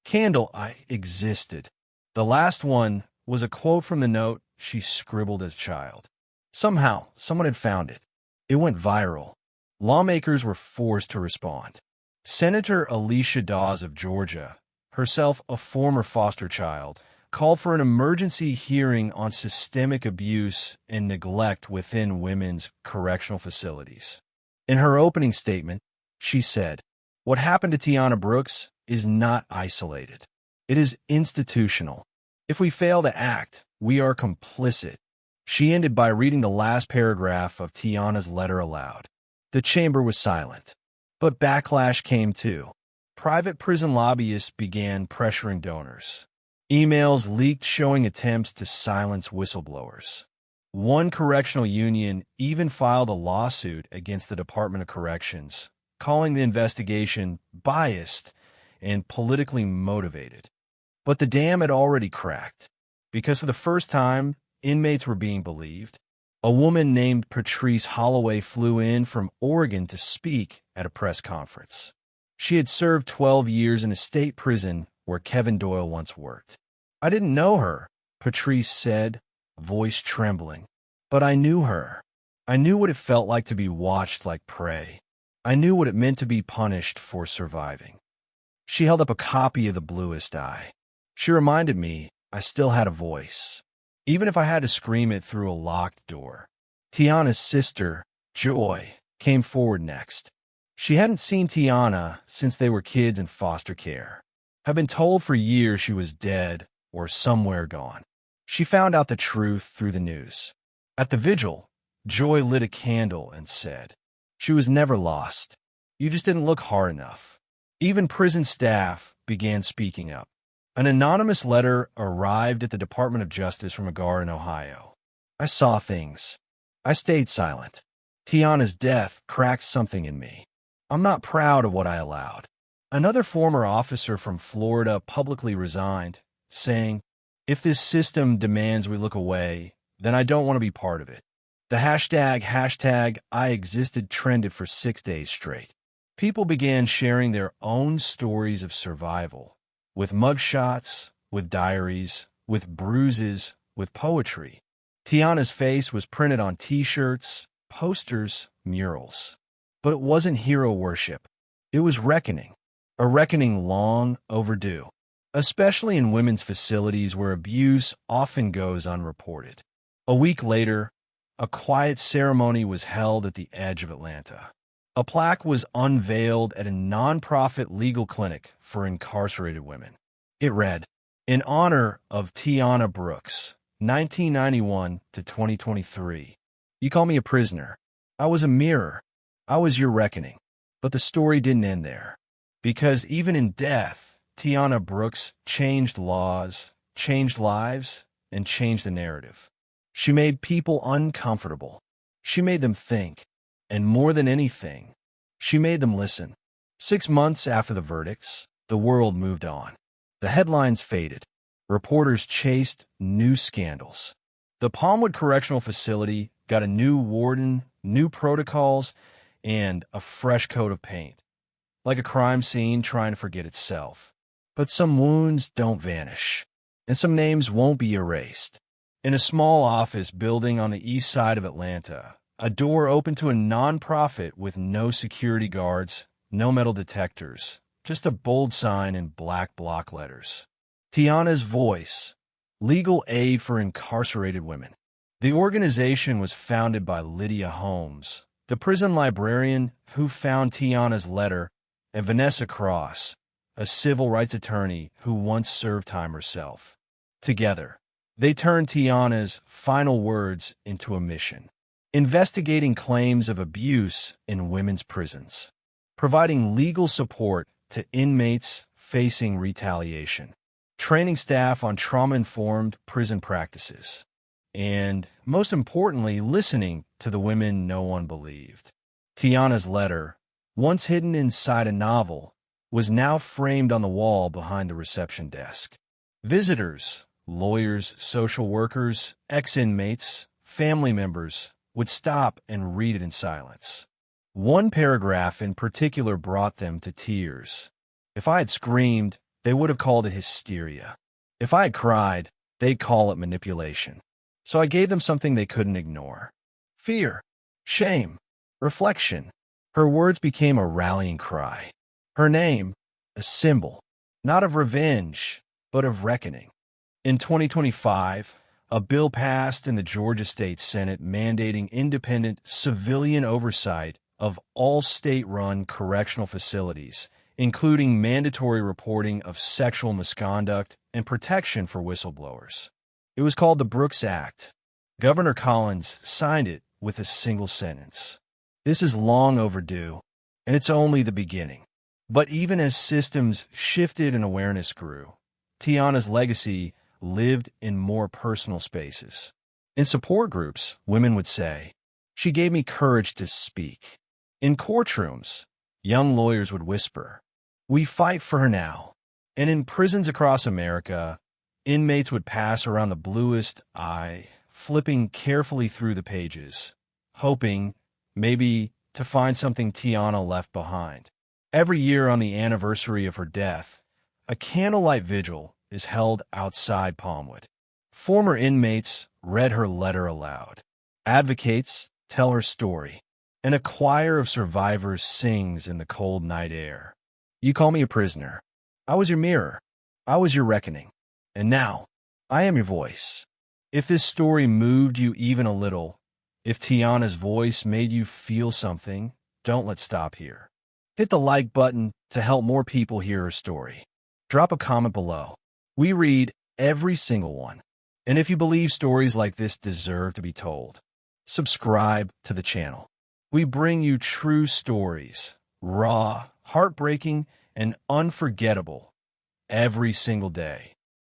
Speaker 1: Candle, I existed. The last one was a quote from the note she scribbled as a child. Somehow, someone had found it. It went viral. Lawmakers were forced to respond. Senator Alicia Dawes of Georgia, herself a former foster child, called for an emergency hearing on systemic abuse and neglect within women's correctional facilities. In her opening statement, she said, "What happened to Tiana Brooks is not isolated. It is institutional. If we fail to act, we are complicit. She ended by reading the last paragraph of Tiana's letter aloud. The chamber was silent. But backlash came too. Private prison lobbyists began pressuring donors. Emails leaked showing attempts to silence whistleblowers. One correctional union even filed a lawsuit against the Department of Corrections, calling the investigation biased and politically motivated. But the dam had already cracked, because for the first time, inmates were being believed. A woman named Patrice Holloway flew in from Oregon to speak at a press conference. She had served 12 years in a state prison where Kevin Doyle once worked. "I didn't know her," Patrice said, voice trembling. "But I knew her. I knew what it felt like to be watched like prey. I knew what it meant to be punished for surviving." She held up a copy of The Bluest Eye. She reminded me I still had a voice, even if I had to scream it through a locked door. Tiana's sister, Joy, came forward next. She hadn't seen Tiana since they were kids in foster care. Had been told for years she was dead or somewhere gone. She found out the truth through the news. At the vigil, Joy lit a candle and said, "She was never lost. You just didn't look hard enough." Even prison staff began speaking up. An anonymous letter arrived at the Department of Justice from a guard in Ohio. "I saw things. I stayed silent. Tiana's death cracked something in me. I'm not proud of what I allowed." Another former officer from Florida publicly resigned, saying, "If this system demands we look away, then I don't want to be part of it." The hashtag I existed trended for 6 days straight. People began sharing their own stories of survival, with mugshots, with diaries, with bruises, with poetry. Tiana's face was printed on T-shirts, posters, murals. But it wasn't hero worship. It was reckoning, a reckoning long overdue, especially in women's facilities where abuse often goes unreported. A week later, a quiet ceremony was held at the edge of Atlanta. A plaque was unveiled at a nonprofit legal clinic for incarcerated women. It read, "In honor of Tiana Brooks, 1991 to 2023. You call me a prisoner. I was a mirror. I was your reckoning." But the story didn't end there. Because even in death, Tiana Brooks changed laws, changed lives, and changed the narrative. She made people uncomfortable. She made them think. And more than anything, she made them listen. 6 months after the verdicts, the world moved on. The headlines faded. Reporters chased new scandals. The Palmwood Correctional Facility got a new warden, new protocols, and a fresh coat of paint. Like a crime scene trying to forget itself. But some wounds don't vanish, and some names won't be erased. In a small office building on the east side of Atlanta, a door opened to a nonprofit with no security guards, no metal detectors, just a bold sign in black block letters. Tiana's Voice, Legal Aid for Incarcerated Women. The organization was founded by Lydia Holmes, the prison librarian who found Tiana's letter, and Vanessa Cross, a civil rights attorney who once served time herself. Together, they turned Tiana's final words into a mission, investigating claims of abuse in women's prisons, providing legal support to inmates facing retaliation, training staff on trauma-informed prison practices, and, most importantly, listening to the women no one believed. Tiana's letter, once hidden inside a novel, was now framed on the wall behind the reception desk. Visitors, lawyers, social workers, ex-inmates, family members would stop and read it in silence. One paragraph in particular brought them to tears. If I had screamed, they would have called it hysteria. If I had cried, they'd call it manipulation. So I gave them something they couldn't ignore. Fear, shame, reflection. Her words became a rallying cry. Her name, a symbol, not of revenge, but of reckoning. In 2025, a bill passed in the Georgia State Senate mandating independent civilian oversight of all state-run correctional facilities, including mandatory reporting of sexual misconduct and protection for whistleblowers. It was called the Brooks Act. Governor Collins signed it with a single sentence. This is long overdue, and it's only the beginning. But even as systems shifted and awareness grew, Tiana's legacy lived in more personal spaces. In support groups, women would say, "She gave me courage to speak." In courtrooms, young lawyers would whisper, "We fight for her now." And in prisons across America, inmates would pass around the bluest eye, flipping carefully through the pages, hoping, maybe, to find something Tiana left behind. Every year on the anniversary of her death, a candlelight vigil is held outside Palmwood. Former inmates read her letter aloud. Advocates tell her story, and a choir of survivors sings in the cold night air. You call me a prisoner. I was your mirror. I was your reckoning. And now, I am your voice. If this story moved you even a little, if Tiana's voice made you feel something, don't let's stop here. Hit the like button to help more people hear her story. Drop a comment below. We read every single one. And if you believe stories like this deserve to be told, subscribe to the channel. We bring you true stories, raw, heartbreaking, and unforgettable, every single day.